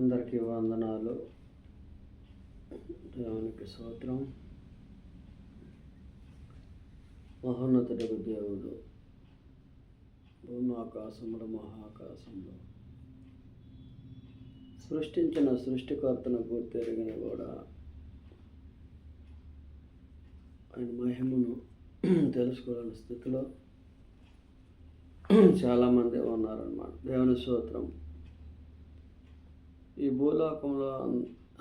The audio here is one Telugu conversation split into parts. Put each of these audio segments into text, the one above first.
అందరికీ వందనాలు. దేవునికి స్తోత్రం. మహోన్నతుడకు దేవుడు భూమి ఆకాశములు మహాకాశంలో సృష్టించిన సృష్టికర్తను గుర్తెరిగిన కూడా ఆయన మహిమను తెలుసుకోలేని స్థితిలో చాలామంది ఉన్నారన్నమాట. దేవుని స్తోత్రం. ఈ భూలోకంలో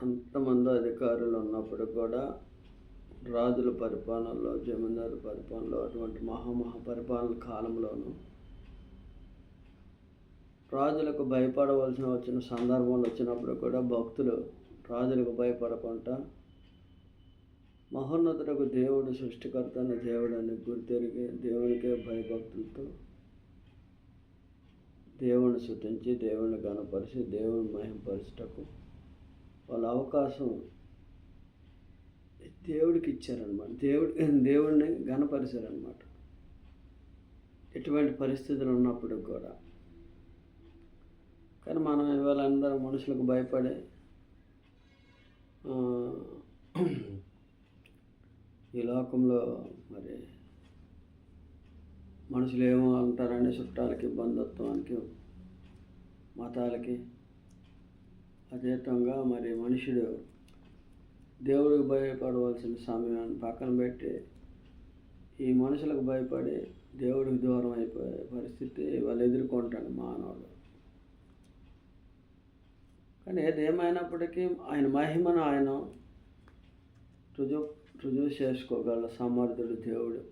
అంతమంది అధికారులు ఉన్నప్పుడు కూడా రాజుల పరిపాలనలో, జమీందారు పరిపాలనలో, అటువంటి మహా పరిపాలన కాలంలోనూ రాజులకు వచ్చిన సందర్భంలో వచ్చినప్పుడు కూడా భక్తులు రాజులకు భయపడకుండా మహోన్నతుడకు దేవుడు సృష్టికర్త అని దేవుడని గుర్తెరిగి దేవునికే భయభక్తులతో దేవుని స్తుతించి దేవుని గణపరిచి దేవుని మహింపరచుటకు వాళ్ళ అవకాశం దేవుడికి ఇచ్చారనమాట. దేవుడిని గణపరిచారనమాట. ఎటువంటి పరిస్థితులు ఉన్నప్పుడు కూడా. కానీ మనం ఇవాళ అందరూ మనుషులకు భయపడే ఈ లోకంలో మరి మనుషులు ఏమో అంటారని చుట్టాలకి, బంధుత్వానికి, మతాలకి అతీతంగా మరి మనుషుడు దేవుడికి భయపడవలసిన సమయాన్ని పక్కన పెట్టి ఈ మనుషులకు భయపడి దేవుడికి దూరం అయిపోయే పరిస్థితి వాళ్ళు ఎదుర్కొంటాడు మానవుడు. కానీ ఏదేమైనప్పటికీ ఆయన మహిమను ఆయన రుజువు చేసుకోగల సమర్థుడు దేవుడు.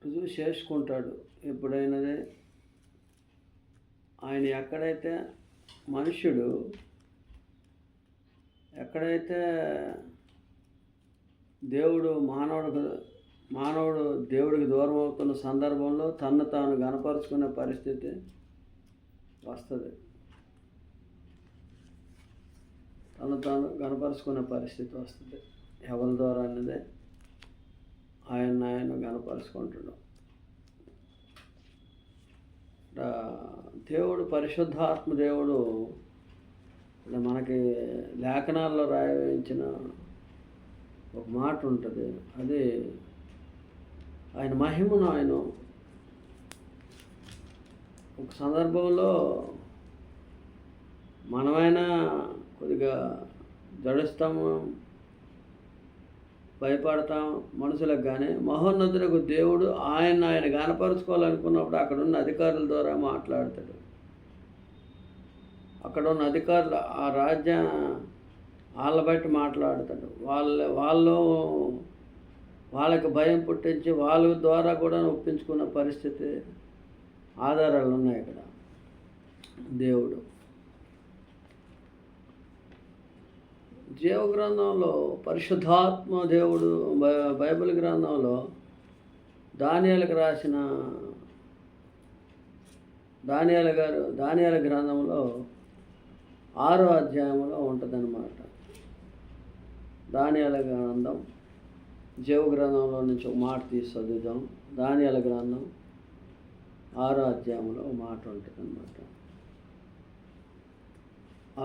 రుజువు చేసుకుంటాడు ఎప్పుడైనదే. ఆయన ఎక్కడైతే మనుష్యుడు మానవుడు దేవుడికి దూరం అవుతున్న సందర్భంలో తన్ను తాను గణపరుచుకునే పరిస్థితి వస్తుంది. తను తాను గణపరుచుకునే పరిస్థితి వస్తుంది. ఎవరి ద్వారా అన్నదే ఆయన గణపరుచుకుంటాడు. దేవుడు పరిశుద్ధాత్మ దేవుడు మనకి లేఖనాల్లో రాయించిన ఒక మాట ఉంటుంది. అది ఆయన మహిమను ఆయన ఒక సందర్భంలో మనమైనా కొద్దిగా జడుస్తాము, భయపడతాం మనుషులకు. కానీ మహోన్నతులకు దేవుడు ఆయన గనపరుచుకోవాలనుకున్నప్పుడు అక్కడ ఉన్న అధికారుల ద్వారా మాట్లాడతాడు. అక్కడ ఉన్న అధికారులు ఆ వాళ్ళ బట్టి మాట్లాడతాడు. వాళ్ళకి భయం పుట్టించి వాళ్ళ ద్వారా కూడా ఒప్పించుకున్న పరిస్థితి ఆధారాలు ఉన్నాయి ఇక్కడ. దేవుడు జీవ గ్రంథంలో పరిశుద్ధాత్మ దేవుడు బైబిల్ గ్రంథంలో దానియేలుకు రాసిన దానియేలు గ్రంథంలో 6వ అధ్యాయంలో ఉంటుందన్నమాట. దానియేలు గ్రంథం జీవ గ్రంథంలో నుంచి ఒక మాట తీసి చదువుదాం. దానియేలు గ్రంథం 6వ అధ్యాయంలో ఒక మాట ఉంటుంది అన్నమాట.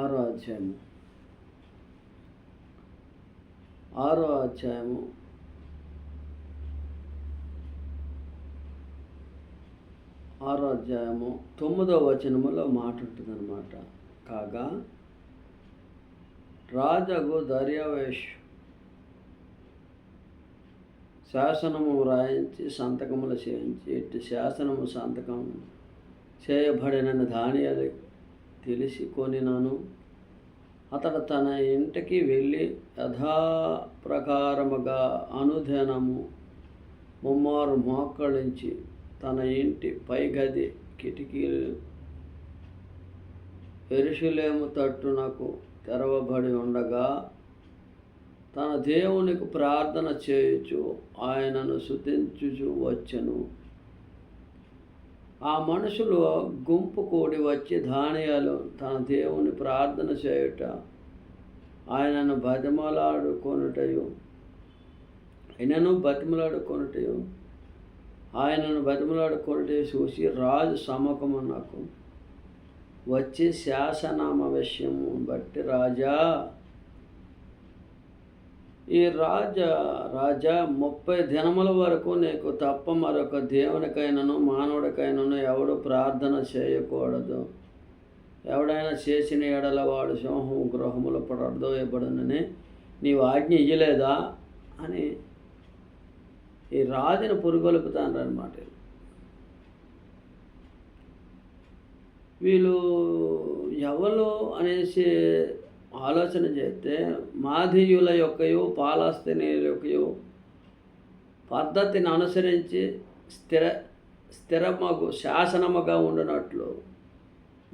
6వ అధ్యాయము 9వ వచనములో మాట ఉంటుంది అన్నమాట. కాగా రాజగు దర్యావేష్ శాసనము వ్రాయించి సంతకములు చేయించి ఇటు శాసనము సంతకం చేయబడిన దానియేలు తెలిసి కొనినాను. అతడు తన ఇంటికి వెళ్ళి యథాప్రకారముగా అనుదినము ముమ్మారు మోకరించి తన ఇంటి పై గది కిటికీలు యెరూషలేము తట్టునకు తెరవబడి ఉండగా తన దేవునికి ప్రార్థన చేయుచు ఆయనను స్తుతించుచు వచ్చెను. ఆ మనుషులు గుంపు కూడి వచ్చి దానియేలు తన దేవుని ప్రార్థన చేయుట, ఆయనను బతిమలాడుకొనుటయు ఆయనను బతిమలాడుకొనుటయు చూసి రాజు సముఖమునకు వచ్చి శాసనామ విషయము బట్టి రాజా, ఈ రాజా 30 దినముల వరకు నీకు తప్ప మరొక దేవునికైనను మానవుడికైనను ఎవడు ప్రార్థన చేయకూడదు. ఎవడైనా చేసిన ఎడల వాడు సింహం గృహములో పడదోయబడునని నీవు ఆజ్ఞ ఇయ్యలేదా అని ఈ రాజుని పురుగొలుపుతానమాట. వీళ్ళు ఎవరు అనేసి ఆలోచన చేస్తే మాదీయుల యొక్కయు పాలస్తీనీయుల యొక్కయు పద్ధతిని అనుసరించి స్థిరమగు శాసనముగా ఉండినట్లు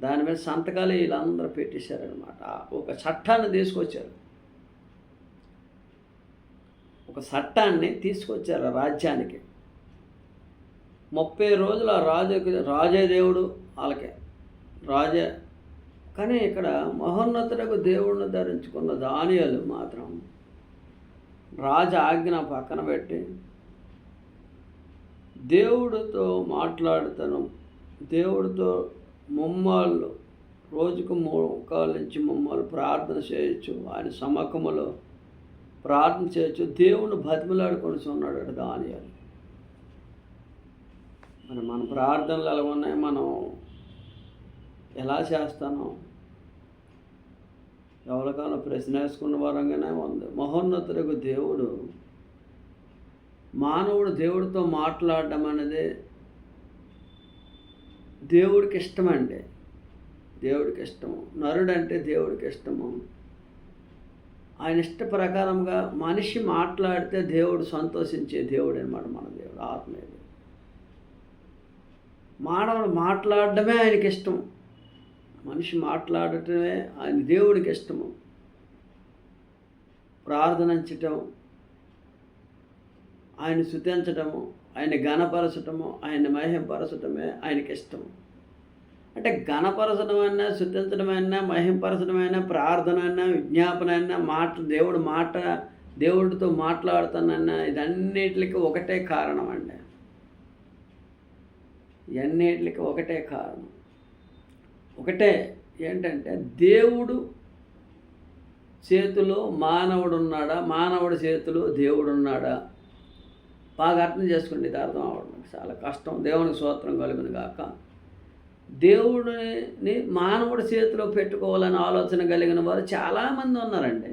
దాని మీద సంతకాలు వీళ్ళందరూ పెట్టేశారనమాట. ఒక చట్టాన్ని తీసుకొచ్చారు, ఒక చట్టాన్ని తీసుకొచ్చారు రాజ్యానికి. 30 రోజులు ఆ రాజే దేవుడు వాళ్ళకే రాజే. కానీ ఇక్కడ మహోన్నతులకు దేవుడిని ధరించుకున్న దానియేలు మాత్రం రాజ ఆజ్ఞ పక్కన పెట్టి దేవుడితో మాట్లాడుతాను, దేవుడితో ముమ్మాళ్ళు రోజుకు 3 నుంచి 3 ప్రార్థన చేయొచ్చు, ఆయన సమ్మఖములో ప్రార్థన చేయొచ్చు, దేవుని బతిమలాడుకొని ఉన్నాడు దానియేలు. మరి మన ప్రార్థనలు ఎలా ఉన్నాయి, మనం ఎలా చేస్తాను, ఎవరికైనా ప్రశ్న వేసుకున్న వారంగానే ఉంది. మహోన్నతులకు దేవుడు, మానవుడు దేవుడితో మాట్లాడడం అనేది దేవుడికి ఇష్టమండి. దేవుడికి ఇష్టము, నరుడంటే దేవుడికి ఇష్టము. ఆయన ఇష్ట ప్రకారంగా మనిషి మాట్లాడితే దేవుడు సంతోషించే దేవుడు అనమాట. మన దేవుడు ఆత్మీయుడు. మానవుడు మాట్లాడడమే ఆయనకి ఇష్టం, మనిషి మాట్లాడటమే ఆయన దేవుడికి ఇష్టము. ప్రార్థనించటం, ఆయన స్తుతించటము, ఆయన ఘనపరచటము, ఆయన మహింపరచటమే ఆయనకి ఇష్టము. అంటే ఘనపరచడమైనా, స్తుతించడమైనా, మహింపరచడమైనా, ప్రార్థన అయినా, విజ్ఞాపన అయినా, దేవుడితో మాట్లాడుతానన్నా ఇదన్నిటికి ఒకటే కారణం అండి. ఇవన్నిటికి ఒకటే కారణం, ఒకటే ఏంటంటే దేవుడు చేతిలో మానవుడు ఉన్నాడా, మానవుడి చేతిలో దేవుడు ఉన్నాడా? బాగా అర్థం చేసుకోండి, ఇది అర్థం అవ్వడం చాలా కష్టం. దేవునికి స్తోత్రం కలుగును గాక. దేవుడిని మానవుడి చేతిలో పెట్టుకోవాలని ఆలోచన కలిగిన వారు చాలామంది ఉన్నారండి,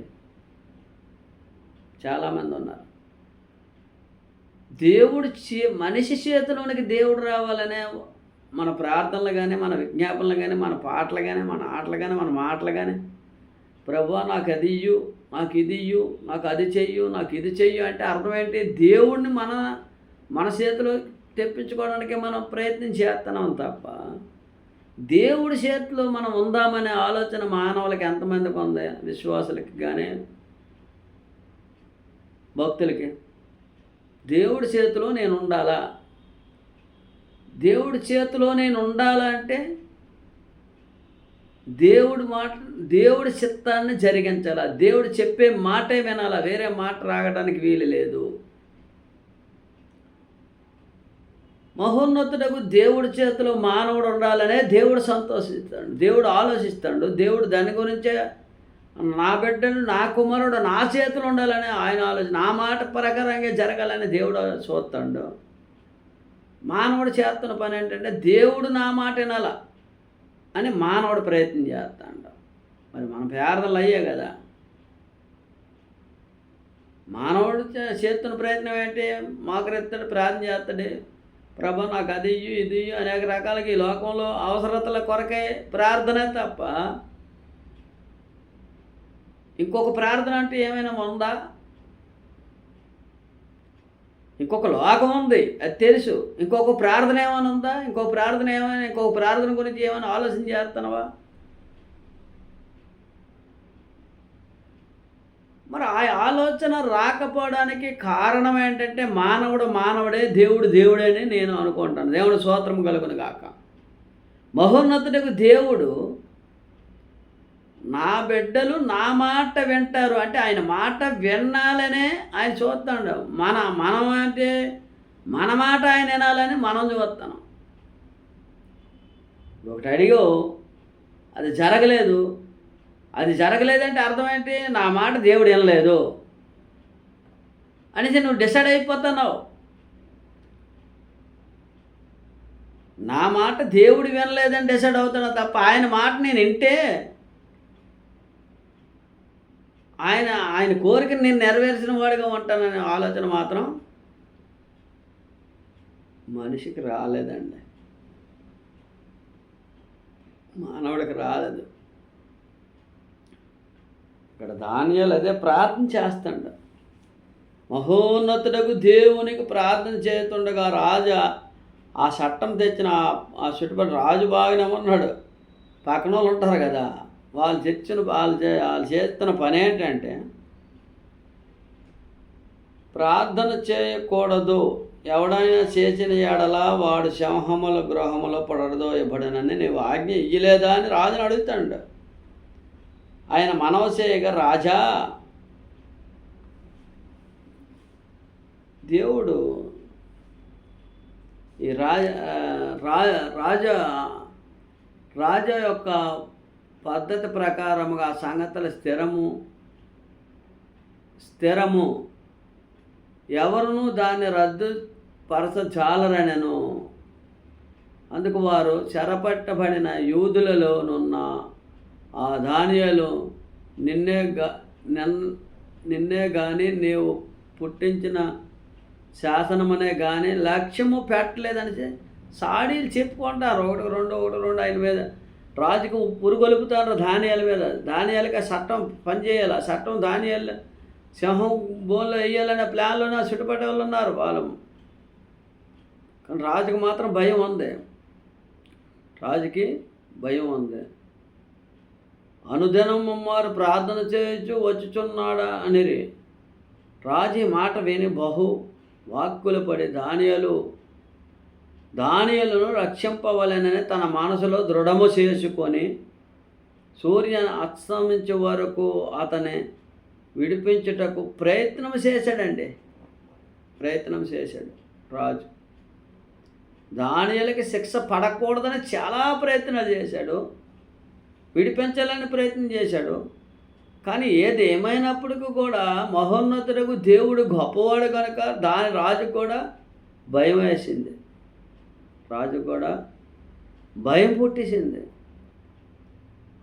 చాలామంది ఉన్నారు. మనిషి చేతిలోనికి దేవుడు రావాలనే మన ప్రార్థనలు కానీ, మన విజ్ఞాపనలు కానీ, మన పాటలు కానీ, మన ఆటలు కానీ, మన మాటలు కానీ, ప్రభువా నాకు అది ఇయ్యు, నాకు ఇది ఇయ్యు, నాకు అది చెయ్యు, నాకు ఇది చెయ్యు అంటే అర్థం ఏంటి? దేవుడిని మన చేతిలో తెప్పించుకోవడానికి మనం ప్రయత్నం చేస్తున్నాం తప్ప దేవుడి చేతిలో మనం ఉందామనే ఆలోచన మానవులకి ఎంతమందికి ఉంది? విశ్వాసులకి కానీ భక్తులకి. దేవుడి చేతిలో నేను ఉండాలా, దేవుడి చేతిలో నేను ఉండాలంటే దేవుడి చిత్తాన్ని జరిగించాలా, దేవుడు చెప్పే మాటే వినాలా, వేరే మాట రాగడానికి వీలు లేదు. మహోన్నతుడకు దేవుడి చేతిలో మానవుడు ఉండాలనే దేవుడు సంతోషిస్తాడు, దేవుడు ఆలోచిస్తాడు. దేవుడు దాని గురించే నా బిడ్డను, నా కుమారుడు నా చేతిలో ఉండాలని ఆయన ఆలోచన, నా మాట ప్రకారంగా జరగాలని దేవుడు చూస్తాడు. మానవుడు చేస్తున్న పని ఏంటంటే దేవుడు నా మాట వినాల అని మానవుడు ప్రయత్నం చేస్తాడు. మరి మన ప్రార్థనలు అయ్యే కదా. మానవుడు చేస్తున్న ప్రయత్నం ఏంటి? మోకరెత్తాడు, ప్రార్థన చేస్తాడు, ప్రభు నాకు అది ఇయ్యు, ఇది ఇయ్యు, అనేక రకాలకి ఈ లోకంలో అవసరతల కొరకే ప్రార్థనే తప్ప ఇంకొక ప్రార్థన అంటే ఏమైనా ఉందా? ఇంకొక లోకం ఉంది, అది తెలుసు. ఇంకొక ప్రార్థన ఏమైనా ఉందా? ఇంకొక ప్రార్థన గురించి ఏమైనా ఆలోచన చేస్తున్నావా? మరి ఆ ఆలోచన రాకపోవడానికి కారణం ఏంటంటే మానవుడే, దేవుడు దేవుడే అని నేను అనుకుంటాను. దేవుడు స్తోత్రం కలుగును గాక. మహోన్నతుడికి దేవుడు నా బిడ్డలు నా మాట వింటారు అంటే ఆయన మాట వినాలనే ఆయన చూస్తాడు. మనం అంటే మన మాట ఆయన వినాలని మనం చూస్తాం. ఒకటి అడిగో అది జరగలేదు. అది జరగలేదంటే అర్థం ఏంటి? నా మాట దేవుడు వినలేదు అనేసి నువ్వు డిసైడ్ అయిపోతున్నావు. నా మాట దేవుడు వినలేదని డిసైడ్ అవుతున్నావు తప్ప ఆయన మాట నేను వింటే ఆయన కోరికను నేను నెరవేర్చిన వాడిగా ఉంటాననే ఆలోచన మాత్రం మనిషికి రాలేదండి, మానవుడికి రాలేదు. ఇక్కడ దానియేలు అదే ప్రార్థన చేస్తాడు. మహోన్నతుడకు దేవునికి ప్రార్థన చేస్తుండగా రాజా ఆ చట్టం తెచ్చిన ఆ చుట్టుపక్కల రాజు బాగానే ఉన్నాడు. పక్కన వాళ్ళు ఉంటారు కదా, వాళ్ళు వాళ్ళు చేస్తున్న పని ఏంటంటే ప్రార్థన చేయకూడదు, ఎవడైనా చేసిన ఎడల వాడు సింహముల గృహములో పడదో ఇవ్వడనని నీవు ఆజ్ఞ ఇయ్యలేదా అని రాజుని అడుగుతాడు. ఆయన మనవి చేయగా, రాజా దేవుడు ఈ రాజా యొక్క పద్ధతి ప్రకారముగా సంగతులు స్థిరము ఎవరునూ దాన్ని రద్దు పరచజాలరనెను. అందుకు వారు చెరపట్టబడిన యూదులలోనున్న ఆ దానియేలు నిన్నే కానీ నీవు పుట్టించిన శాసనమనే కానీ లక్ష్యము పెట్టలేదని సాడీలు చెప్పుకుంటారు. ఒకటి రెండు ఆయన మీద రాజుకు పురుగొలుపుతారు దానియాల మీద. దానియాలకి ఆ చట్టం పనిచేయాలి. ఆ చట్టం దానియాలు సింహం బోన్లో వేయాలనే ప్లాన్లోనే చుట్టుపట్టే వాళ్ళు ఉన్నారు వాళ్ళు. కానీ రాజుకు మాత్రం భయం ఉంది. రాజుకి భయం ఉంది. అనుదినం వారు ప్రార్థన చేయొచ్చు వచ్చుచున్నాడా అనిరి. రాజు మాట విని బహు వాక్కులు పడి దానియేలును రక్షింపవలెనని తన మనసులో దృఢము చేసుకొని సూర్య అస్తమించే వరకు అతని విడిపించుటకు ప్రయత్నం చేశాడు రాజు. దానియేలుకి శిక్ష పడకూడదని చాలా ప్రయత్నాలు చేశాడు, విడిపించాలని ప్రయత్నం చేశాడు. కానీ ఏది ఏమైనప్పటికీ కూడా మహోన్నతుడకు దేవుడు గొప్పవాడు కనుక రాజు కూడా భయం వేసింది. రాజు కూడా భయం పుట్టేసింది.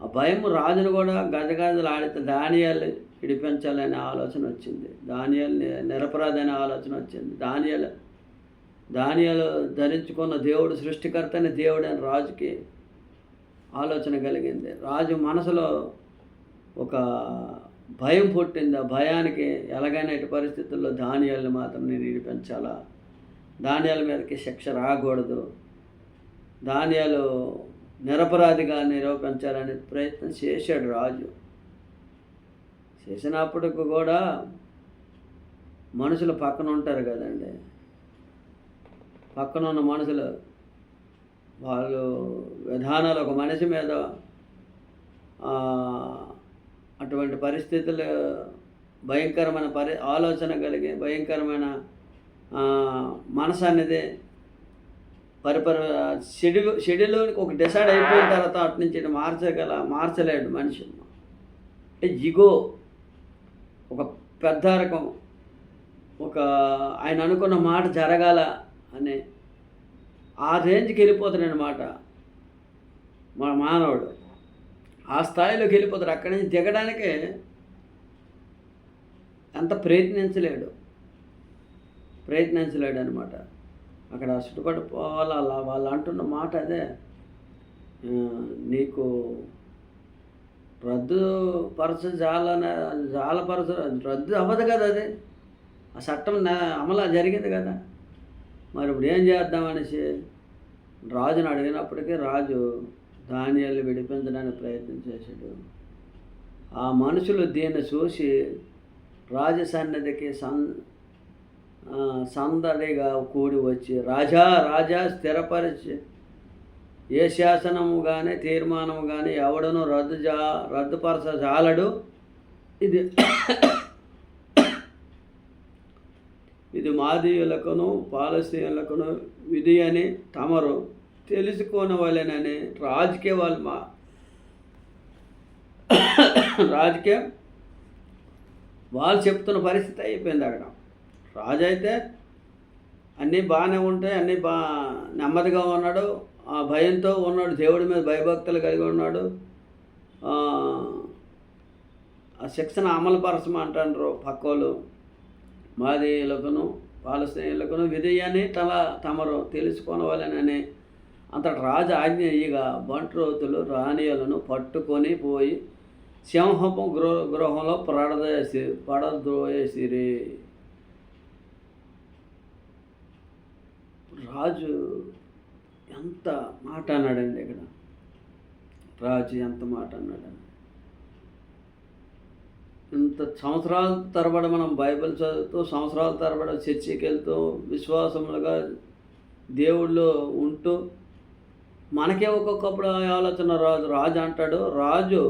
ఆ భయం రాజును కూడా గజగజలాడితే దానియేలు విడిపించాలనే ఆలోచన వచ్చింది. దానియేలు నిరపరాధి అనే ఆలోచన వచ్చింది. దానియేలు ధరించుకున్న దేవుడు సృష్టికర్త అని దేవుడు అని రాజుకి ఆలోచన కలిగింది. రాజు మనసులో ఒక భయం పుట్టింది. ఆ భయానికి ఎలాగైనా ఎటు పరిస్థితుల్లో దానియేలుని మాత్రం నేను విడిపించాలా, దానియేలు మీదకి శిక్ష రాకూడదు, దానియేలు నిరపరాధిగా నిరూపించాలనే ప్రయత్నం చేశాడు రాజు. చేసినప్పటికి కూడా మనుషులు పక్కన ఉంటారు కదండి, పక్కన ఉన్న మనుషులు వాళ్ళు విధానాలు ఒక మనిషి మీద అటువంటి పరిస్థితులు భయంకరమైన ఆలోచన కలిగి భయంకరమైన మనసు అనేది షెడ్యూల్లోనికి ఒక డిసైడ్ అయిపోయిన తర్వాత అటు నుంచి మార్చలేడు మనిషి. అంటే ఇగో ఒక పెద్ద రకం ఒక ఆయన అనుకున్న మాట జరగాల అనే ఆ రేంజ్కి వెళ్ళిపోతాడనమాట మన మానవుడు. ఆ స్థాయిలోకి వెళ్ళిపోతాడు. అక్కడి నుంచి దిగడానికి అంత ప్రయత్నించలేడు అనమాట. అక్కడ చుట్టుపక్కల పోవాల వాళ్ళు అంటున్న మాట అదే, నీకు రద్దు రద్దు అవ్వదు కదా, అది ఆ చట్టం అమలు జరిగింది కదా, మరి ఇప్పుడు ఏం చేద్దామనేసి రాజును అడిగినప్పటికీ రాజు దానియేలుని విడిపించడానికి ప్రయత్నం చేశాడు. ఆ మనుషులు దీన్ని చూసి రాజు సన్నిధికి సందడిగా కూడి వచ్చి, రాజా స్థిరపరిచి ఏ శాసనము కానీ తీర్మానము కానీ ఎవడనూ రద్దుపరచజాలడు, ఇది మాదీయులకును పాలస్తీయులకును విధి అని తమరు తెలుసుకోనవలెనని రాజుకే వాళ్ళు రాజుకే వాళ్ళు చెప్తున్న పరిస్థితి అయిపోయింది అక్కడ. రాజు అయితే అన్నీ బాగానే ఉంటాయి, అన్నీ నెమ్మదిగా ఉన్నాడు, ఆ భయంతో ఉన్నాడు, దేవుడి మీద భయభక్తులు కలిగి ఉన్నాడు. ఆ శిక్షణ అమలుపరచమంటారు పక్కోళ్ళు. మాదీయులకును పాలస్తీయులకును విధేయాన్ని తమరు తెలుసుకోవాలనని అంతటి రాజు ఆజ్ఞ ఇయ్యగా బంట్రోతులు రాణియలను పట్టుకొని పోయి సింహపు గృహంలో పడద్రోయేసిరి. రాజు ఎంత మాట అన్నాడండి ఇక్కడ. రాజు ఎంత మాట అన్నాడండి. ఇంత సంవత్సరాల తరబడి మనం బైబిల్ చదువుతూ, సంవత్సరాల తరబడి చర్చికి వెళ్తూ, విశ్వాసములుగా దేవుళ్ళు ఉంటూ, మనకే ఒక్కొక్కప్పుడు ఆలోచన రాజు అంటాడు, రాజు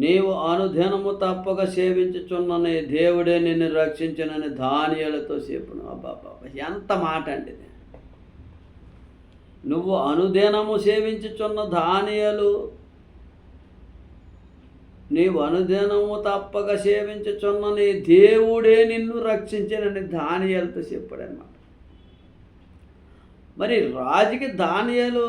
నీవు అనుదినము తప్పక సేవించుచున్నని దేవుడే నిన్ను రక్షించునని దానియేలుతో చెప్పును. అబ్బాబ్బా, ఎంత మాట అండి ఇది. నువ్వు అనుదినము సేవించుచున్న దానియేలు, నీవు అనుదినము తప్పక సేవించుచున్నని దేవుడే నిన్ను రక్షించునని దానియేలుతో చెప్పాడనమాట. మరి రాజుకి దానియేలు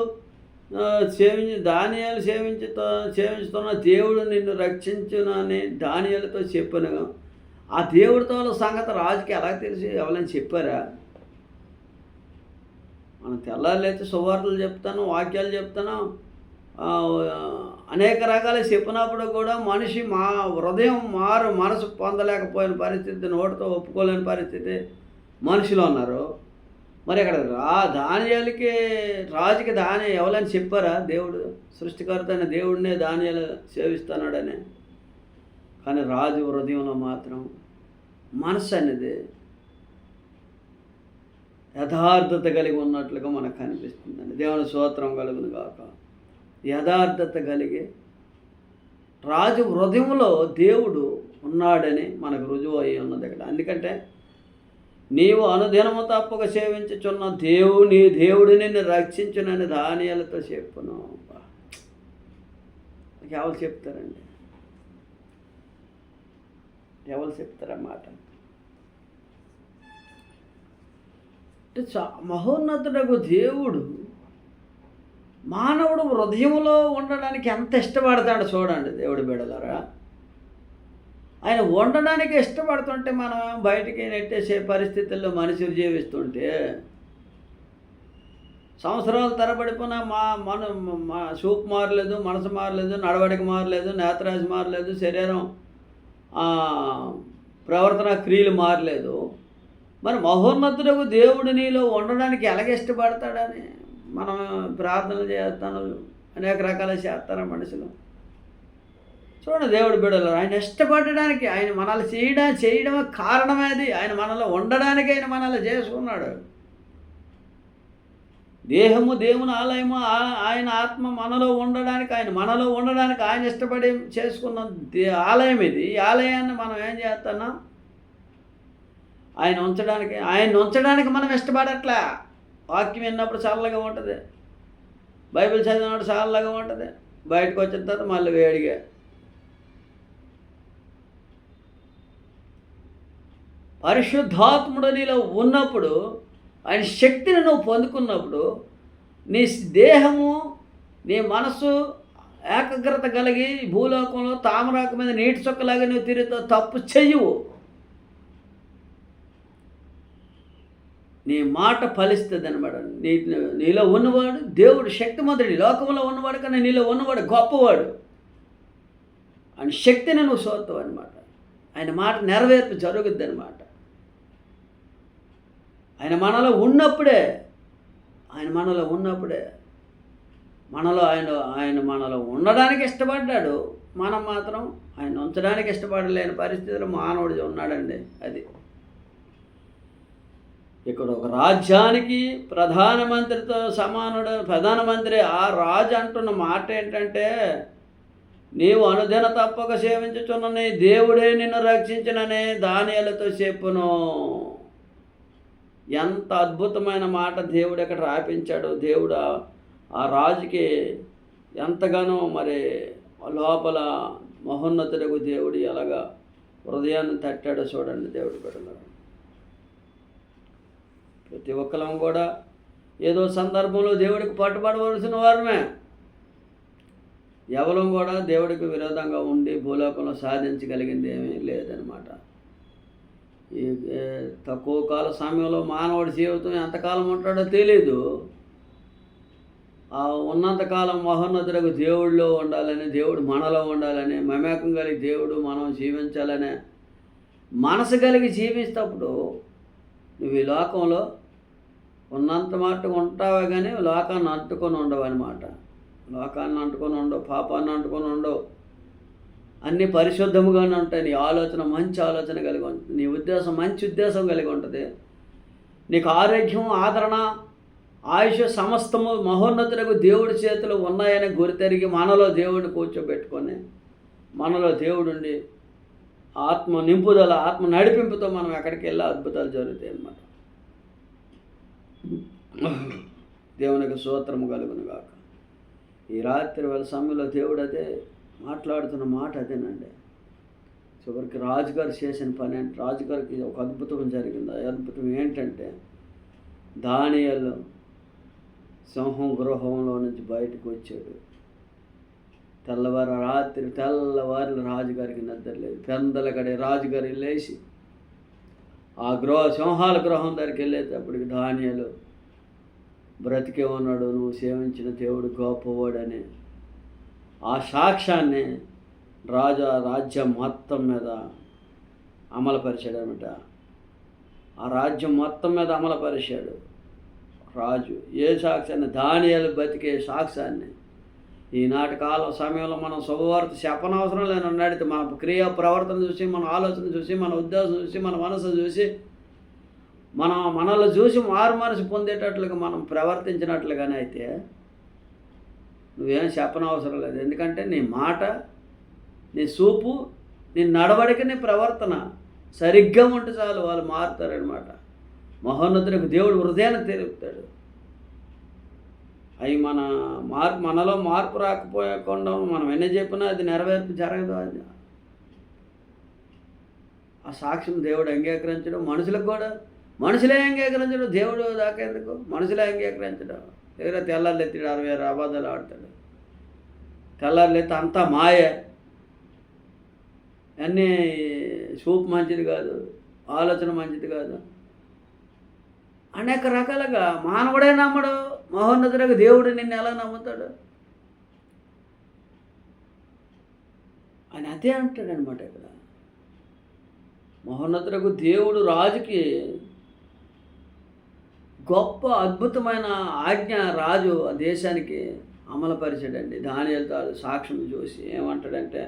సేవించుతున్న దేవుడు నిన్ను రక్షించునని దానియేలుతో చెప్పాను. ఆ దేవుడితో సంగతి రాజుకి ఎలా తెలిసి ఎవరైనా చెప్పారా? మనం తెల్లారులైతే సువార్తలు చెప్తాను, వాక్యాలు చెప్తాను, అనేక రకాలు చెప్పినప్పుడు కూడా మనిషి హృదయం మనసు పొందలేకపోయిన పరిస్థితి, నోటితో ఒప్పుకోలేని పరిస్థితి మనుషులు ఉన్నారు. మరి అక్కడ దానియేలుకి రాజుకి ఎవరైనా చెప్పారా? దేవుడు సృష్టికర్త అయిన దేవుడినే దానియేలు సేవిస్తున్నాడని. కానీ రాజు హృదయంలో మాత్రం మనసు అనేది యథార్థత కలిగి ఉన్నట్లుగా మనకు కనిపిస్తుందండి. దేవుని స్తోత్రం కలుగును గాక. యథార్థత కలిగి రాజు హృదయంలో దేవుడు ఉన్నాడని మనకు రుజువు అయి ఉన్నది ఇక్కడ. ఎందుకంటే నీవు అనుదినము తప్పక సేవించుచున్న దేవుడు నిన్ను రక్షించునని దానియేలుతో చెప్పును. ఎవరు చెప్తారండి? ఎవరు చెప్తారన్నమాట? అంటే మహోన్నతుడకు దేవుడు మానవుడు హృదయంలో ఉండడానికి ఎంత ఇష్టపడతాడు చూడండి. దేవుడి బిడ్డలారా, ఆయన ఉండడానికి ఇష్టపడుతుంటే మనం బయటికి నెట్టేసే పరిస్థితుల్లో మనుషులు జీవిస్తుంటే సంవత్సరాలు తరబడిపోయినా మా చూపు మారలేదు, మనసు మారలేదు, నడవడిక మారలేదు, నేత్రాశ మారలేదు, శరీరం ప్రవర్తన క్రియలు మారలేదు. మరి మహోన్నతుడకు దేవుడు నీలో ఉండడానికి ఎలాగ ఇష్టపడతాడని మనం ప్రార్థనలు చేస్తాను, అనేక రకాల చేస్తారు మనుషులు. చూడండి దేవుడి బిడ్డలు, ఆయన ఇష్టపడడానికి, ఆయన మనల్ని చేయడం కారణమేది. ఆయన మనలో ఉండడానికి ఆయన మనల్ని చేసుకున్నాడు. దేహము దేవుని ఆలయము, ఆయన ఆత్మ మనలో ఉండడానికి, ఆయన ఇష్టపడి చేసుకున్న ఆలయం ఇది. ఈ ఆలయాన్ని మనం ఏం చేస్తున్నాం? ఆయన ఉంచడానికి మనం ఇష్టపడట్లే. వాక్యం విన్నప్పుడు చల్లగా ఉంటుంది, బైబిల్ చదివినప్పుడు చల్లగా ఉంటుంది, బయటకు వచ్చిన తర్వాత మళ్ళీ వేడిగా. పరిశుద్ధాత్ముడు నీలో ఉన్నప్పుడు, ఆయన శక్తిని నువ్వు పొందుకున్నప్పుడు, నీ దేహము నీ మనసు ఏకాగ్రత కలిగి భూలోకంలో తామరాకు మీద నీటి చుక్కలాగా నువ్వు తిరుగుతావు. తప్పు చెయ్యవు. నీ మాట ఫలిస్తుంది అనమాట. నీలో ఉన్నవాడు దేవుడు శక్తిమంతుడు. లోకంలో ఉన్నవాడు కన్నా నీలో ఉన్నవాడు గొప్పవాడు. ఆయన శక్తిని నువ్వు చూస్తావు అనమాట. ఆయన మాట నెరవేర్పు జరుగుద్ది అనమాట. ఆయన మనలో ఉన్నప్పుడే ఆయన మనలో ఉండడానికి ఇష్టపడ్డాడు. మనం మాత్రం ఆయన ఉంచడానికి ఇష్టపడలేని పరిస్థితిలో మానవుడు ఉన్నాడండి. అది ఇక్కడ ఒక రాజ్యానికి ప్రధానమంత్రితో ప్రధానమంత్రి ఆ రాజు అంటున్న మాట ఏంటంటే, నీవు అనుదిన తప్పక సేవించుచున్నని దేవుడే నిన్ను రక్షించునని దానియేలుతో చెప్పును. ఎంత అద్భుతమైన మాట దేవుడు ఇక్కడ రాపించాడు. దేవుడు ఆ రాజుకి ఎంతగానో మరి లోపల మహోన్నతుడకు దేవుడు ఎలాగా హృదయాన్ని తట్టాడో చూడండి దేవుడి బిడ్డలారా. ప్రతి ఒక్కరం కూడా ఏదో సందర్భంలో దేవుడికి పట్టుబడవలసిన వారమే. ఎవరం కూడా దేవుడికి విరోధంగా ఉండి భూలోకంలో సాధించగలిగింది ఏమీ లేదనమాట. ఈ తక్కువ కాల సమయంలో మానవుడి జీవితం ఎంతకాలం ఉంటాడో తెలీదు. ఉన్నంతకాలం మహోన్నతులకు దేవుడిలో ఉండాలని, దేవుడు మనలో ఉండాలని, మమేకం కలిగి దేవుడు మనం జీవించాలనే మనసు కలిగి జీవిస్తప్పుడు నువ్వు ఈ లోకంలో ఉన్నంత మట్టుకు ఉంటావే కానీ లోకాన్ని అంటుకొని ఉండవు అనమాట. లోకాన్ని అంటుకొని ఉండవు, పాపాన్ని అంటుకొని ఉండవు. అన్నీ పరిశుద్ధముగానే ఉంటాయి. నీ ఆలోచన మంచి ఆలోచన కలిగి ఉంటుంది, నీ ఉద్దేశం మంచి ఉద్దేశం కలిగి ఉంటుంది. నీకు ఆరోగ్యం, ఆదరణ, ఆయుష్ సమస్తము మహోన్నతులకు దేవుడి చేతులు ఉన్నాయని గురితెరిగి మనలో దేవుడిని కూర్చోబెట్టుకొని మనలో దేవుడుండి ఆత్మ నింపుదల, ఆత్మ నడిపింపుతో మనం ఎక్కడికి వెళ్ళి అద్భుతాలు జరుగుతాయి అన్నమాట. దేవునికి స్తోత్రము కలుగును గాక. ఈ రాత్రి వేళ సమయంలో దేవుడు అదే మాట్లాడుతున్న మాట అదేనండి. చివరికి రాజుగారు చేసిన పని అంటే, రాజుగారికి ఒక అద్భుతం జరిగింది. ఆ అద్భుతం ఏంటంటే, దానియేలు సింహం గృహంలో నుంచి బయటకు వచ్చాడు. తెల్లవారు రాజుగారికి నిద్ర లేదు. పెందలకడే రాజుగారి లేచి ఆ సింహాల గృహం దగ్గరికి వెళ్ళేటప్పటికి దానియేలు బ్రతికే ఉన్నాడు, నువ్వు సేవించిన దేవుడు గొప్పవాడని ఆ సాక్ష్యాన్ని రాజ్యం మొత్తం మీద అమలుపరిచాడనమాట. ఆ రాజ్యం మొత్తం మీద అమలుపరిచాడు రాజు. ఏ సాక్ష్యాన్ని? దానియేలు బతికే సాక్ష్యాన్ని. ఈనాటి కాలం సమయంలో మనం శుభవార్త చెప్పనవసరం లేని నడితే మన క్రియ ప్రవర్తన చూసి, మన ఆలోచన చూసి, మన ఉద్దేశం చూసి, మన మనసు చూసి, మనలో చూసి మారు మనసు పొందేటట్లుగా మనం ప్రవర్తించినట్లుగానే అయితే నువ్వేం చెప్పనవసరం లేదు. ఎందుకంటే నీ మాట, నీ చూపు, నీ నడవడిక, నీ ప్రవర్తన సరిగ్గా ఉంటే చాలు, వాళ్ళు మారుతారనమాట. మహోన్నతునికి దేవుడు హృదయాన్ని తెలుపుతాడు. అవి మనలో మార్పు రాకపోకుండా మనం ఎన్ని చెప్పినా అది నెరవేర్పు జరగదు. అది ఆ సాక్ష్యం దేవుడు అంగీకరించడం, మనుషులకు కూడా మనుషులే అంగీకరించడం, దేవుడు దాకా ఎందుకు, మనుషులే అంగీకరించడం. దగ్గర తెల్లారులు ఎత్తాడు, 60 అబద్ధాలు ఆడతాడు. తెల్లారులు ఎత్తి అంతా మాయే, అన్నీ చూపు మంచిది కాదు, ఆలోచన మంచిది కాదు, అనేక రకాలుగా మానవుడే నమ్మడు. మహోన్నతుడికి దేవుడు నిన్ను ఎలా నమ్ముతాడు అని అదే అంటాడనమాట. ఇక్కడ మహోన్నతుడికి దేవుడు రాజుకి గొప్ప అద్భుతమైన ఆజ్ఞ రాజు ఆ దేశానికి అమలుపరిచాడండి. దానియేలు సాక్ష్యం చూసి ఏమంటాడంటే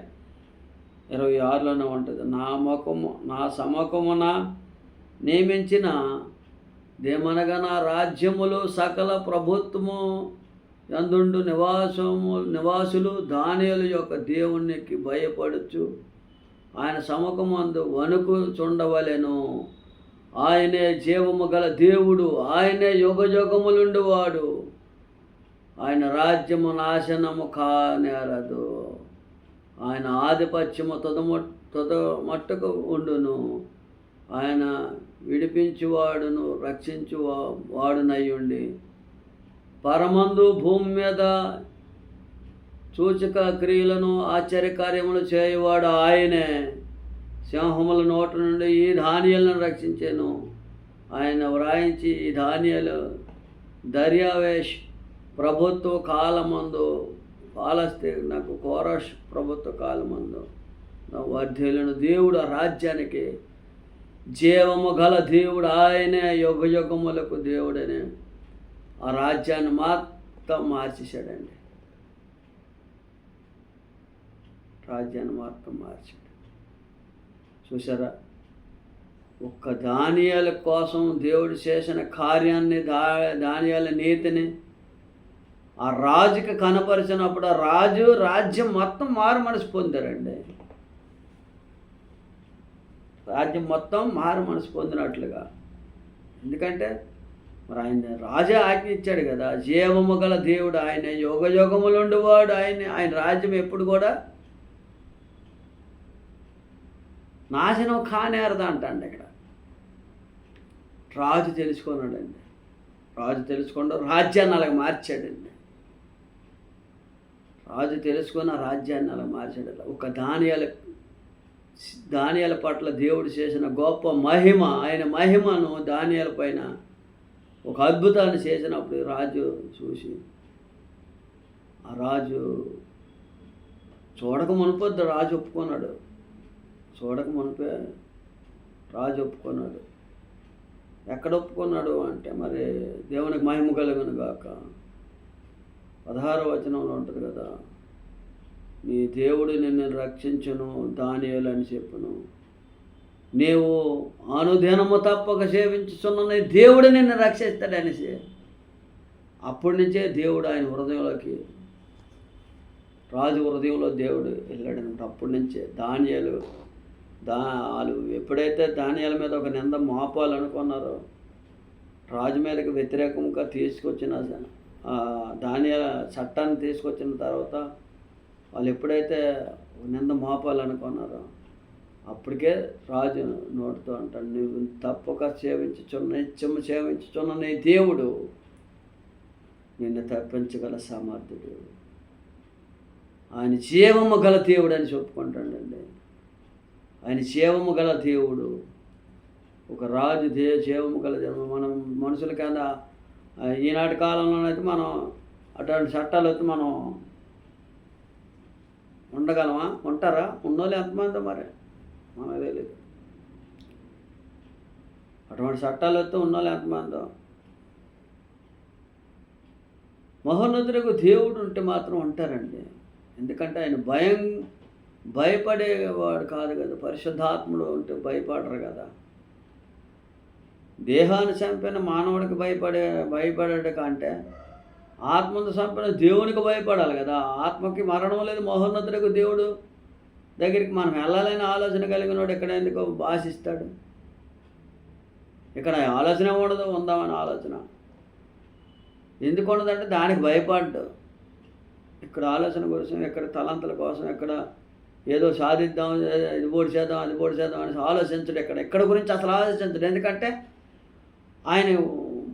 26లోనే ఉంటుంది, నా సముఖమున నియమించిన దేమనగా నా రాజ్యములు సకల ప్రభుత్వము యందుండు నివాసులు దానియేలు యొక్క దేవునికి భయపడుచు ఆయన సముఖమందు వణుకు చుండవలెను. ఆయనే జీవము గల దేవుడు, ఆయనే యుగయుగములుండువాడు, ఆయన రాజ్యము నాశనము కానేరదు, ఆయన ఆధిపత్యము మట్టుకు ఉండును, ఆయన విడిపించువాడును రక్షించువాడునయ్యుండి పరమందు భూమి మీద సూచక క్రియలను ఆశ్చర్యకార్యములు చేయువాడు ఆయనే. సింహముల నోటి నుండి ఈ దానియేలును రక్షించాను. ఆయన వ్రాయించి ఈ దానియేలు దర్యావేష్ ప్రభుత్వ కాలమందు పాలస్తీనకు కోరష్ ప్రభుత్వ కాలమందు వర్ధిల్లును. దేవుడు ఆ రాజ్యానికి జీవము గల దేవుడు, ఆయనే యుగయుగములకు దేవుడని ఆ రాజ్యాన్ని మొత్తం మార్చేశాడండి. రాజ్యాన్ని మొత్తం మార్చాడు. చూసారా, ఒక్క దానియేలు కోసం దేవుడు చేసిన కార్యాన్ని, దానియేలు నీతిని ఆ రాజుకి కనపరిచినప్పుడు ఆ రాజ్యం మొత్తం మారు మనసు పొందారండి. రాజ్యం మొత్తం మారు మనసు పొందినట్లుగా. ఎందుకంటే మరి ఆయన రాజా ఆజ్ఞ ఇచ్చాడు కదా, జీవము గల దేవుడు, ఆయన యుగయుగములుండువాడు, ఆయన రాజ్యం ఎప్పుడు కూడా నాశనం కానేరదా అంటండి ఇక్కడ. రాజు తెలుసుకున్నాడండి. రాజు తెలుసుకుండా రాజ్యాన్ని అలాగ మార్చాడండి. రాజు తెలుసుకున్న రాజ్యాన్ని అలా మార్చాడు. ఒక దానియేలు పట్ల దేవుడు చేసిన గొప్ప మహిమ, ఆయన మహిమను దానియేలు పైన ఒక అద్భుతాన్ని చేసినప్పుడు రాజు చూసి, ఆ రాజు చూడక మునిపొద్దు రాజు ఒప్పుకున్నాడు. చూడక మునిపే రాజు ఒప్పుకున్నాడు. ఎక్కడ ఒప్పుకున్నాడు అంటే, మరి దేవునికి మహిమ కలుగును గాక 16వ వచనంలో ఉంటుంది కదా, నీ దేవుడు నిన్ను రక్షించును దానియేలు అని చెప్పును. నీవు అనుదినము తప్పక సేవించుచున్న దేవుడు నిన్ను రక్షిస్తాడనేసి అప్పటి నుంచే దేవుడు ఆయన హృదయంలోకి, రాజు హృదయంలో దేవుడు వెళ్ళాడనమాట. అప్పటి నుంచే వాళ్ళు ఎప్పుడైతే దానియేలు మీద ఒక నింద మోపాలనుకున్నారో, రాజు మీదకి వ్యతిరేకంగా తీసుకొచ్చిన దానియేలు చట్టాన్ని తీసుకొచ్చిన తర్వాత వాళ్ళు ఎప్పుడైతే నింద మోపాలనుకున్నారో, అప్పటికే రాజు నోటితో అంటాడు, నువ్వు తప్పక నిత్యము సేవించుచున్న నీ దేవుడు నిన్ను తప్పించగల సామర్థ్యుడు, ఆయన జీవము గల దేవుడు అని చెప్పుకుంటాడండి. ఆయన జీవము గల దేవుడు. ఒక రాజు జీవము గల దేవుడు. మనం మనుషుల కింద ఈనాటి కాలంలోనైతే మనం అటువంటి చట్టాలు అయితే మనం ఉండగలమా? ఉంటారా? ఉన్నోళ్ళు ఎంతమంది మరి మనకు తెలియదు. అటువంటి చట్టాలు వస్తే ఉన్నోళ్ళు ఎంతమందో. మహోన్నతులకు దేవుడు ఉంటే మాత్రం ఉంటారండి. ఎందుకంటే ఆయన భయపడేవాడు కాదు కదా. పరిశుద్ధాత్ముడు ఉంటే భయపడరు కదా. దేహాన్ని చంపిన మానవుడికి భయపడాడు కంటే ఆత్మను చంపిన దేవునికి భయపడాలి కదా. ఆత్మకి మరణం లేదు. మహోన్నతులకు దేవుడు దగ్గరికి మనం వెళ్ళాలని ఆలోచన కలిగినోడు ఇక్కడ ఎందుకు భాషిస్తాడు? ఇక్కడ ఆలోచన ఉండదు, ఉందామని ఆలోచన ఎందుకు ఉండదంటే దానికి భయపడ్డు. ఇక్కడ ఆలోచన కోసం, ఇక్కడ తలంతల కోసం, ఇక్కడ ఏదో సాధిద్దాం, ఇది పోటీ చేద్దాం, అది పోటీ చేద్దాం అని ఆలోచించడు. ఎక్కడ గురించి అసలు ఆలోచించడు. ఎందుకంటే ఆయన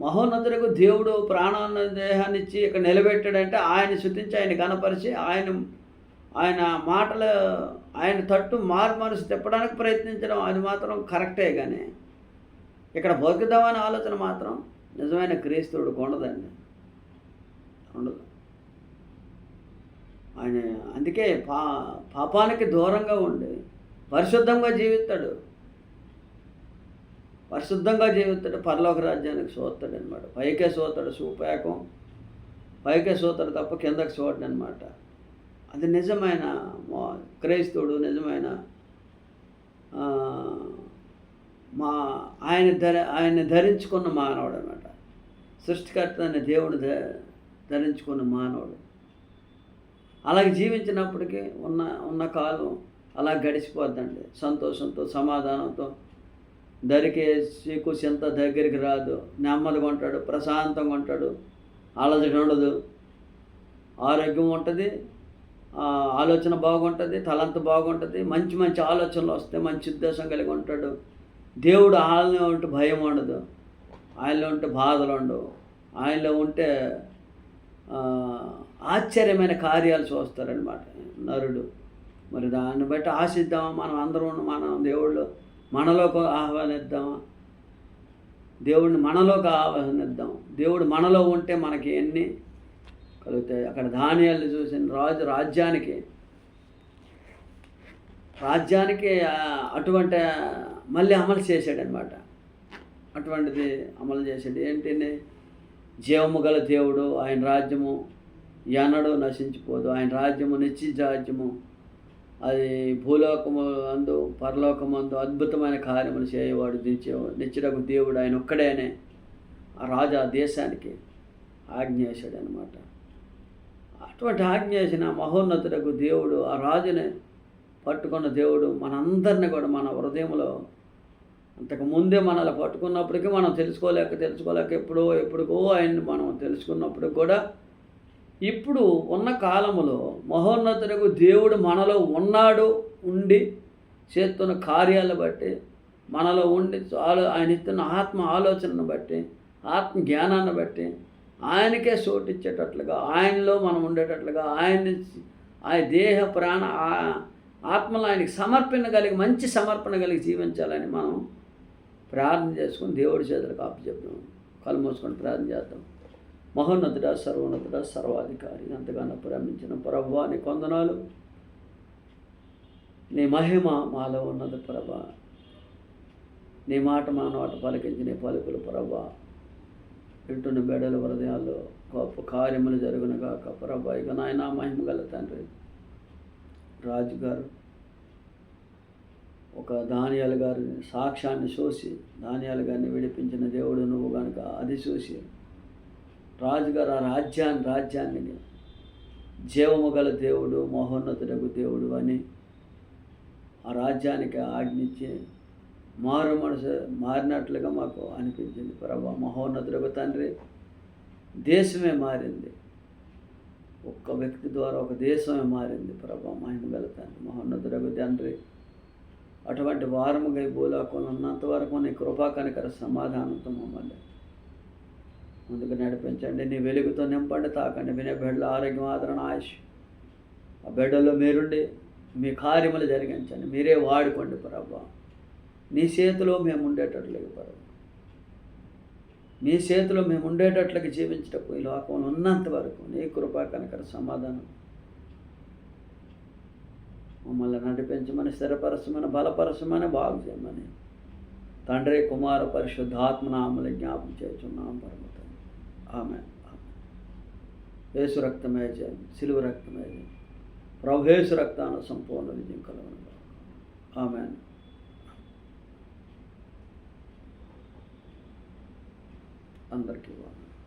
మహోన్నతులకు దేవుడు ప్రాణాన్ని దేహాన్ని ఇచ్చి ఇక్కడ నిలబెట్టాడంటే ఆయన శుద్ధించి, ఆయన గణపరిచి, ఆయన మాటలు ఆయన తట్టు మనసు తిప్పడానికి ప్రయత్నించడం అది మాత్రం కరెక్టే. కానీ ఇక్కడ బతుకుదామనే ఆలోచన మాత్రం నిజమైన క్రీస్తువుడికి ఉండదండి, ఉండదు. ఆయన అందుకే పాపానికి దూరంగా ఉండి పరిశుద్ధంగా జీవిస్తాడు. పరలోక రాజ్యానికి చూస్తాడు అనమాట. పైకే చూస్తాడు, సూపేకం పైకే చూస్తాడు తప్ప కిందకి చూడడు అనమాట. అది నిజమైన క్రైస్తవుడు, నిజమైన ఆయన ధరించుకున్న మానవుడు అనమాట. సృష్టికర్త అనే దేవుడు ధరించుకున్న మానవుడు. అలాగే జీవించినప్పటికీ ఉన్న కాలం అలా గడిచిపోద్దండి. సంతోషంతో, సమాధానంతో, దరికి చీకు చింత దగ్గరికి రాదు. నెమ్మదిగా ఉంటాడు, ప్రశాంతంగా ఉంటాడు, ఆలోచన ఉండదు, ఆరోగ్యం ఉంటుంది, ఆలోచన బాగుంటుంది, తలంత బాగుంటుంది, మంచి ఆలోచనలు వస్తాయి, మంచి ఉద్దేశం కలిగి ఉంటాడు. దేవుడు ఆయనలో ఉంటే భయం ఉండదు, ఆయనలో ఉంటే బాధలు ఉండవు, ఆయనలో ఉంటే ఆశ్చర్యమైన కార్యాలు చూస్తారనమాట నరుడు. మరి దాన్ని బట్టి ఆశిద్దామా? మనం అందరం మనం దేవుళ్ళు మనలోకి ఆహ్వానిద్దామా? దేవుడిని మనలోకి ఆహ్వానిద్దాం. దేవుడు మనలో ఉంటే మనకి ఎన్ని కలుగుతాయి. అక్కడ దానియేలు చూసిన రాజు రాజ్యానికి అటువంటి మళ్ళీ అమలు చేశాడనమాట. అటువంటిది అమలు చేశాడు. ఏంటంటే జీవము గల దేవుడు, ఆయన రాజ్యము ఎన్నడూ నశించిపోదు. ఆయన రాజ్యము నిత్య రాజ్యము. అది భూలోకము అందు పరలోకమందు అద్భుతమైన కార్యములు చేయవాడు నిత్యుడకు దేవుడు ఆయన ఒక్కడేనే. ఆ రాజు ఆ దేశానికి ఆజ్ఞ చేశాడనమాట. అటువంటి ఆజ్ఞ చేసిన మహోన్నతుడకు దేవుడు, ఆ రాజుని పట్టుకున్న దేవుడు మనందరినీ కూడా మన హృదయంలో అంతకుముందే మనల్ని పట్టుకున్నప్పటికీ మనం తెలుసుకోలేక ఎప్పుడుకో ఆయన్ని మనం తెలుసుకున్నప్పుడు కూడా ఇప్పుడు ఉన్న కాలములో మహోన్నతుడకు దేవుడు మనలో ఉండి చేస్తున్న కార్యాలను బట్టి, మనలో ఉండి ఆయన ఇస్తున్న ఆత్మ ఆలోచనను బట్టి, ఆత్మ జ్ఞానాన్ని బట్టి ఆయనకే చోటిచ్చేటట్లుగా, ఆయనలో మనం ఉండేటట్లుగా, ఆయన దేహ ప్రాణ ఆత్మలో ఆయనకి మంచి సమర్పణ కలిగి జీవించాలని మనం ప్రార్థన చేసుకుని దేవుడి చేతులకు అప్పచెప్పాం. కళ్ళు మూసుకొని ప్రార్థన చేద్దాం. మహోన్నతుడ, సర్వోన్నతుడ, సర్వాధికారి, ఎంతగానో ప్రేమించిన ప్రభువా, నీ కొందనాలు. నీ మహిమ మాలో ఉన్నది ప్రభా. నీ మాట మా నోట పలికించి నీ పలుకులు ప్రభా వింటున్న బెడల హృదయాల్లో గొప్ప కార్యములు జరుగునుగాక ప్రభా. ఇక నాయన మహిమ గల తండ్రి, రాజుగారు ఒక దానియాలు గారిని సాక్ష్యాన్ని చూసి దానియాలు గారిని విడిపించిన దేవుడు నువ్వు కనుక అది చూసి రాజుగారు ఆ రాజ్యాన్ని జీవము గల దేవుడు, మహోన్నతుడకు దేవుడు అని ఆ రాజ్యానికి ఆజ్ఞించి మారు మనసు మారినట్లుగా మాకు అనిపించింది ప్రభా. మహోన్నతుడకు తండ్రి, దేశమే మారింది. ఒక్క వ్యక్తి ద్వారా ఒక దేశమే మారింది ప్రభా. మహిమ గల తండ్రి, మహోన్నతుడకు తండ్రి, అటువంటి వారముగా ఈ భూలోకంలో ఉన్నంత వరకు నీ కృపా కనికర సమాధానంతో మమ్మల్ని ముందుకు నడిపించండి. నీ వెలుగుతో నింపండి, తాకండి. వినే బిడ్డల ఆరోగ్యం, ఆదరణ, ఆయుష్ ఆ బిడ్డల్లో మీరుండి మీ కార్యములు జరిగించండి. మీరే వాడుకోండి ప్రభా. నీ చేతిలో మేము ఉండేటట్లుగా ప్రభా, నీ చేతిలో మేము ఉండేటట్లుగా జీవించటకు ఈ లోకంలో ఉన్నంత వరకు నీ కృపా కనికర సమాధానం మమ్మల్ని నడిపించమని, స్థిరపరచమని, బలపరచమని, బాగు చేయమని తండ్రి, కుమార, పరిశుద్ధాత్మనామములు జ్ఞాపం చేస్తున్నాం పరమతండ్రి. ఆమెన్. యేసు రక్తమే జయం, సిలువ రక్తమే జయం. ప్రభు యేసు రక్తాన సంపూర్ణ విజయం కలుగును. ఆమెన్. అందరికీ వందనాలు.